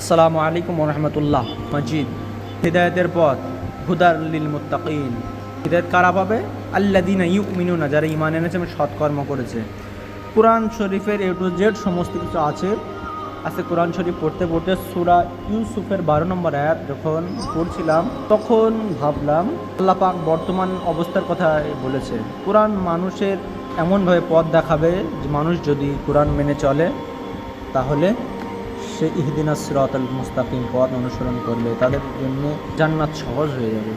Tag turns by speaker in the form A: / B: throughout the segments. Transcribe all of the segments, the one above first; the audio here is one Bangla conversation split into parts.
A: আসসালামু আলাইকুম ওয়া রাহমাতুল্লাহ। মাজিদ হিদায়াতের পথ, হুদার লিল মুত্তাকিন। হিদায়াত কারা পাবে? আল্লাযীনা ইউমিনুনা, যারা ঈমান এনেছে এবং সৎকর্ম করেছে। কুরআন শরীফের এ টু জেড সমস্ত কিছু আছে। আজকে কোরআন শরীফ পড়তে পড়তে সূরা ইউসুফের 12 নম্বর আয়াত যখন পড়ছিলাম তখন ভাবলাম আল্লাহ পাক বর্তমান অবস্থার কথা বলেছে। কোরআন মানুষের এমনভাবে পথ দেখাবে যে মানুষ যদি কোরআন মেনে চলে তাহলে সে ইহদিনাস সিরাতাল মুস্তাকিম পথ অনুসরণ করলে তাদের জন্য জান্নাত সহজ হয়ে যাবে।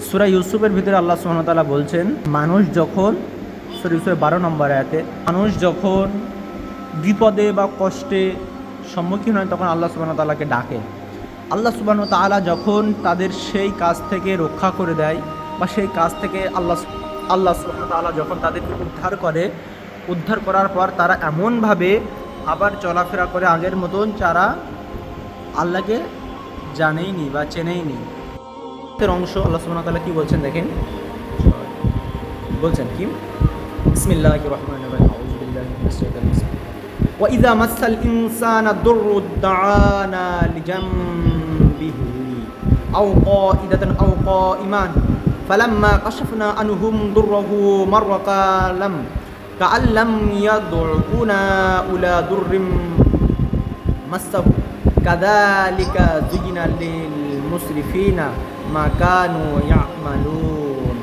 A: সূরা ইউসুফের ভিতরে আল্লাহ সুবহানাহু ওয়া তাআলা বলছেন, মানুষ যখন সূরা ইউসুফের 12 নম্বর আয়াতে মানুষ যখন বিপদে বা কষ্টে সম্মুখীন হয় তখন আল্লাহ সুবহানাহু ওয়া তাআলাকে ডাকে। আল্লাহ সুবহানাহু ওয়া তাআলা যখন তাদের সেই কাজ থেকে রক্ষা করে দেয় বা সেই কাজ থেকে আল্লাহ সুবহানাহু ওয়া তাআলা যখন তাদেরকে উদ্ধার করার পর তারা এমনভাবে আবার চলাফেরা করে আগের মতন, যারা আল্লাহকে জানেইনি বা চেনেইনি। এর অংশ আল্লাহ সুবহানাহু ওয়া তাআলা কি বলছেন দেখেন, বলছেন কি, বিসমিল্লাহির রহমানির রহিম, আউযু বিল্লাহি মিনাশ শাইতানির রাজিম। ওয়া ইযা মাসাল ইনসানা দুররু দাআনা লিজামবিহি আও কাইদাতান আও কাইমান ফালাম্মা কাশাফনা আনহুম দুররাহু মাররা কাআল্লাম ইয়াদউনা ইলা দুররিম মাসসাহু কাযালিকা যুয়িনা লিল মুসরিফিনা মা কানু ইয়ামালুন।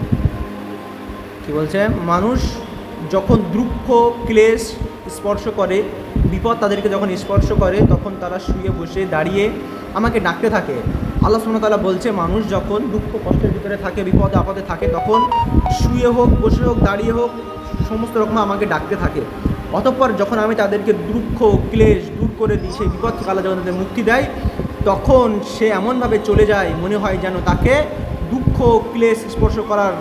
A: কি বলছে? মানুষ যখন দুঃখ ক্লেশ স্পর্শ করে, বিপদ তাদেরকে যখন স্পর্শ করে তখন তারা শুয়ে বসে দাঁড়িয়ে আমাকে ডাকতে থাকে। আল্লাহ সুবহানাহু ওয়া তাআলা বলছে, মানুষ যখন দুঃখ কষ্টের ভিতরে থাকে, বিপদে আপদে থাকে, তখন শুয়ে হোক, বসে হোক, দাঁড়িয়ে হোক, সমস্ত রকম আমাকে ডাকতে থাকে। অতঃপর যখন আমি তাদেরকে দুঃখ ক্লেশ দূর করে দিই, সেই বিপদ থেকে আল্লাহ যখন তাদের মুক্তি দেয়, তখন সে এমনভাবে চলে যায় মনে হয় যেন তাকে দুঃখ ক্লেশ স্পর্শ করার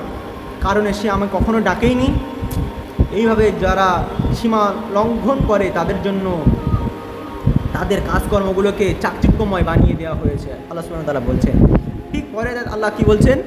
A: কারণে সে আমাকে কখনো ডাকেইনি। এইভাবে যারা সীমা লঙ্ঘন করে তাদের জন্য তাদের কাজকর্মগুলোকে চাকচিক্যময় বানিয়ে দেওয়া হয়েছে, আল্লাহ সুবহানাহু ওয়া তাআলা বলছেন। ঠিক পরে আল্লাহ কি বলছেন?